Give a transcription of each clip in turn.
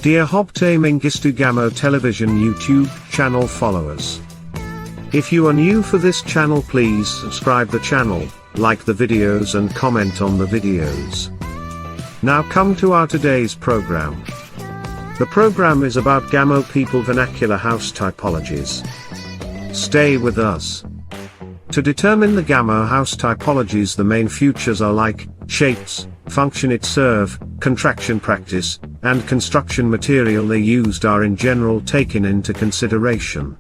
Dear Hobte Mengistu-Gamo television YouTube channel followers. If you are new for this channel, please subscribe the channel, like the videos and comment on the videos. Now come to our today's program. The program is about Gamo people vernacular house typologies. Stay with us. To determine the Gamo house typologies, the main features are like shapes, function it serve, contraction practice, and construction material they used are in general taken into consideration.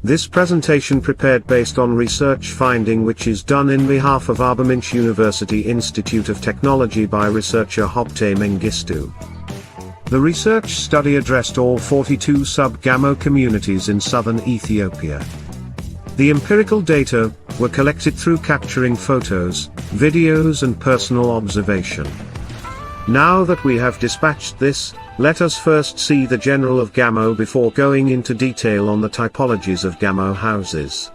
This presentation prepared based on research finding which is done in behalf of Arbaminch University Institute of Technology by researcher Hobte Mengistu. The research study addressed all 42 sub-Gamo communities in southern Ethiopia. The empirical data were collected through capturing photos, videos and personal observation. Now that we have dispatched this, let us first see the general of Gamo before going into detail on the typologies of Gamo houses.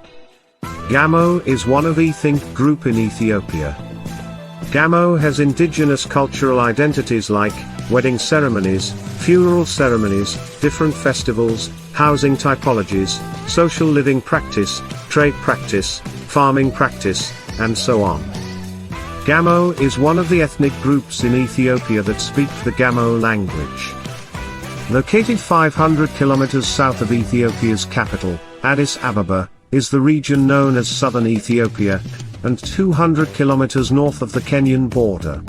Gamo is one of ethnic group in Ethiopia. Gamo has indigenous cultural identities like wedding ceremonies, funeral ceremonies, different festivals, housing typologies, social living practice, trade practice, farming practice, and so on. Gamo is one of the ethnic groups in Ethiopia that speak the Gamo language. Located 500 kilometers south of Ethiopia's capital, Addis Ababa, is the region known as Southern Ethiopia, and 200 kilometers north of the Kenyan border.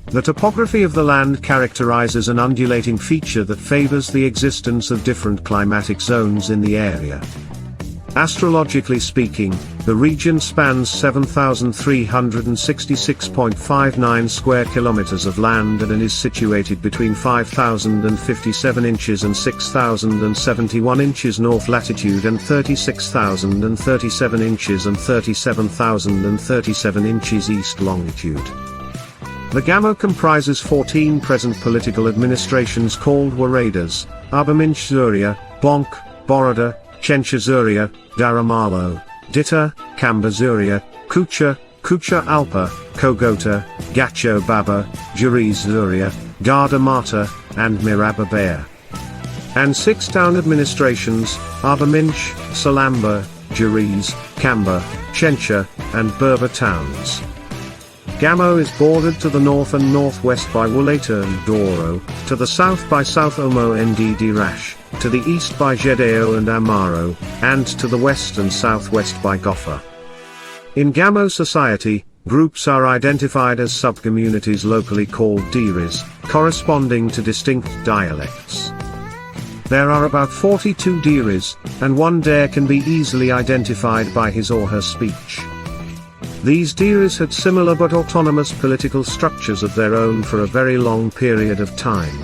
The topography of the land characterizes an undulating feature that favors the existence of different climatic zones in the area. Astrologically speaking, the region spans 7,366.59 square kilometers of land and is situated between 5,057 inches and 6,071 inches north latitude and 36,037 inches and 37,037 inches east longitude. The Gamo comprises 14 present political administrations called Waradas, Arbaminch Zuria, Bonk, Boroda, Chencha Zuria, Daramalo, Ditta, Kamba Zuria, Kucha, Kucha Alpa, Kogota, Gacho Baba, Juriz Zuria, Garda Mata, and Miraba Bear. And 6 town administrations, Arbaminch, Salamba, Juriz, Kamba, Chencha, and Berber towns. Gamo is bordered to the north and northwest by Wolaita and Doro, to the south by South Omo Nd Dirash, to the east by Jedeo and Amaro, and to the west and southwest by Goffa. In Gamo society, groups are identified as subcommunities locally called Diris, corresponding to distinct dialects. There are about 42 Diris, and one Dare can be easily identified by his or her speech. These Diris had similar but autonomous political structures of their own for a very long period of time.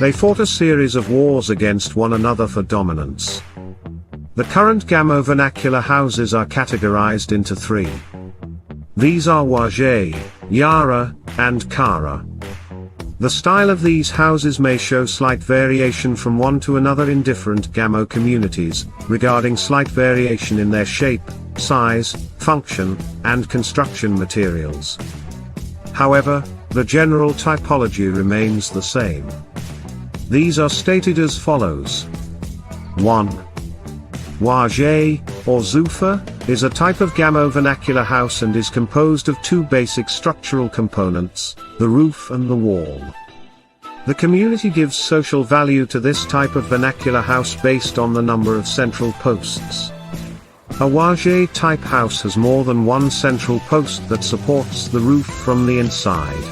They fought a series of wars against one another for dominance. The current Gamo vernacular houses are categorized into 3. These are Waje, Yara, and Cara. The style of these houses may show slight variation from one to another in different Gamo communities, regarding slight variation in their shape, size, function, and construction materials. However, the general typology remains the same. These are stated as follows. 1. Waje, or Zufa, is a type of Gamo vernacular house and is composed of 2 basic structural components, the roof and the wall. The community gives social value to this type of vernacular house based on the number of central posts. A Waje type house has more than one central post that supports the roof from the inside.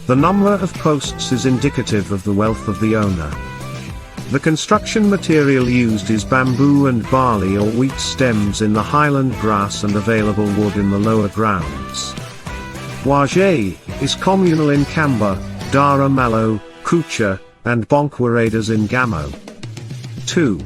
The number of posts is indicative of the wealth of the owner. The construction material used is bamboo and barley or wheat stems in the highland grass and available wood in the lower grounds. Waje is communal in Kamba, Dara Malo, Kucha, and Bonk Waradas in Gamo. 2.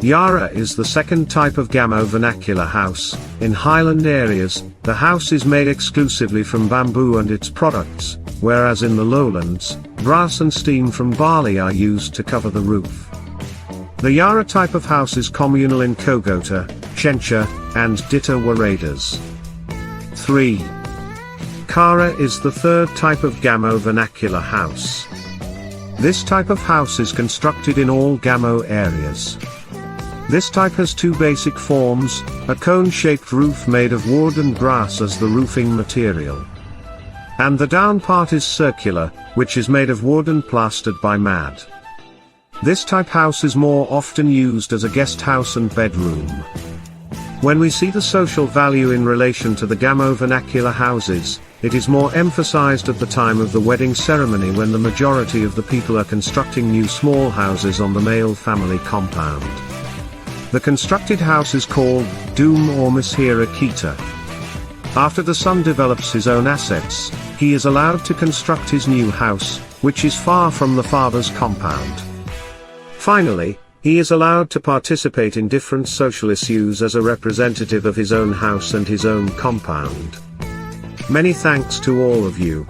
Yara is the second type of Gamo vernacular house. In highland areas, the house is made exclusively from bamboo and its products, whereas in the lowlands, grass and steam from barley are used to cover the roof. The Yara type of house is communal in Kogota, Chencha, and Ditta Waradas. 3. Cara is the third type of Gamo vernacular house. This type of house is constructed in all Gamo areas. This type has two basic forms, a cone-shaped roof made of wood and grass as the roofing material. And the down part is circular, which is made of wood and plastered by mud. This type house is more often used as a guest house and bedroom. When we see the social value in relation to the Gamo vernacular houses, it is more emphasized at the time of the wedding ceremony when the majority of the people are constructing new small houses on the male family compound. The constructed house is called Doom or Mishira Kita. After the son develops his own assets, he is allowed to construct his new house, which is far from the father's compound. Finally, he is allowed to participate in different social issues as a representative of his own house and his own compound. Many thanks to all of you.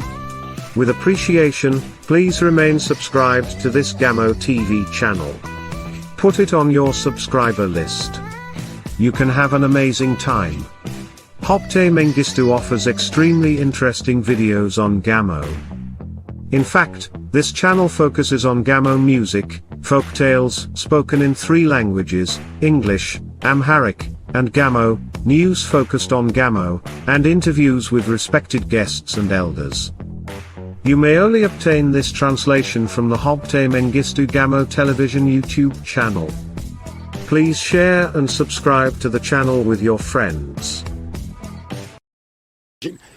With appreciation, please remain subscribed to this Gamo TV channel. Put it on your subscriber list. You can have an amazing time. Hopte Mengistu offers extremely interesting videos on Gamo. In fact, this channel focuses on Gamo music, folk tales spoken in 3 languages, English, Amharic, and Gamo, news focused on Gamo, and interviews with respected guests and elders. You may only obtain this translation from the Hopte Mengistu-Gamo television YouTube channel. Please share and subscribe to the channel with your friends.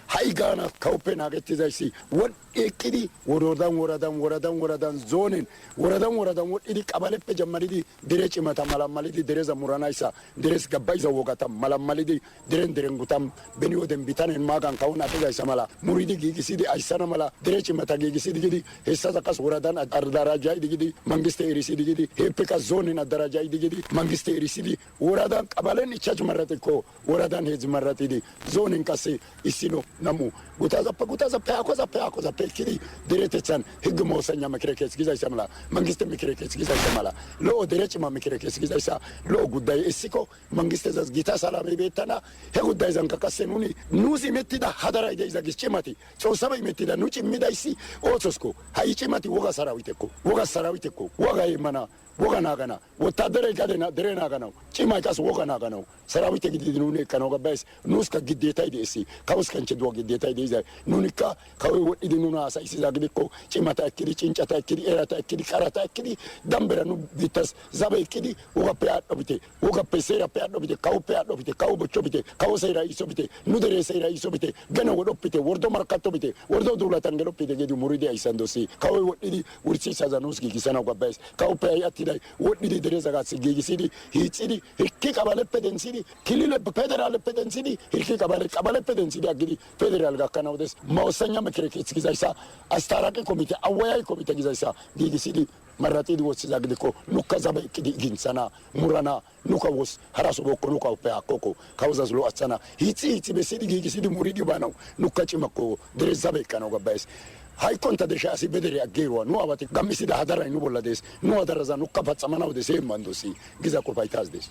Haigana Copenhagen, what ekidi, Waradan zoning, Waradan, what idi Kabalepe Jamalidi, Derech Matamala Malidi, Dereza Muranaisa, Deres Gabaiza Wogatam, Malamalidi, Derengutam, Benio dem Bitan and Magan Kauna Samala, Muridi Gigisidi, Isanamala, Derech Matagigi, Hesakas Waradan at Ardaraja digidi, Mangiste Risidi, Hepeka zone in Adaraja digidi, Mangiste Risidi, Waradan Kabaleni Chach Maratiko, Waradan Hez Maratidi, zoning Kase, Isino. Namu gutaza peakoza pekiri diretechan higmo sanya makreke skiza samala mangiste makreke skiza samala lo direci ma makreke skiza sa lo gudai esiko mangiste zas gita sala betana he gudai zanka kasenuni nuzi metida hadara ide zagichemati so sabai metida nuchi midaisi otsosko haichemati woga sarawiteko woga imana woga nagana wotadere gadena derena gana chima kas woga nagana sarawite gidinune kanoga bes nuska gideta idesi kaus kanche do gideta idesi nunika kawe idinuna sa isi zagdiko chimata akiri chinchata akiri erata akiri karata akiri dambera nu bitas zabe akiri woga pe adobite woga pe sera pe adobite kau bochobite kau sera isobite nudere sera isobite gana wodopite wordo markatobite wordo dulatan gelopite gedi muridi aisandosi kawe idi ursi sazanuski kisana go bes kau pe ayati what did the Rezagas Gigi Hitsidi, he Kabale Pedensidi, Kilile Federal Pedensidi, he Kabale Pedensidi, Federal Gakano, this Mosanya Makrikis Gizaisa, Astarake Committee, Away Committee Gizaisa, Gigi City, Maratidi was Zagdico, Nukazabe Ginsana, Murana, Nuka was Harasoko, Nuka Peacoco, Kausas Loasana, Hitsi, Gigi City, Muridibano, Nukachimako, there is Zabe Canoga Base. Hai conta de chassi vedere a Gero, nuova gamisi da hadara in nuvola des, nuova da razano capazza manau de semando si, giza colpa i tas des.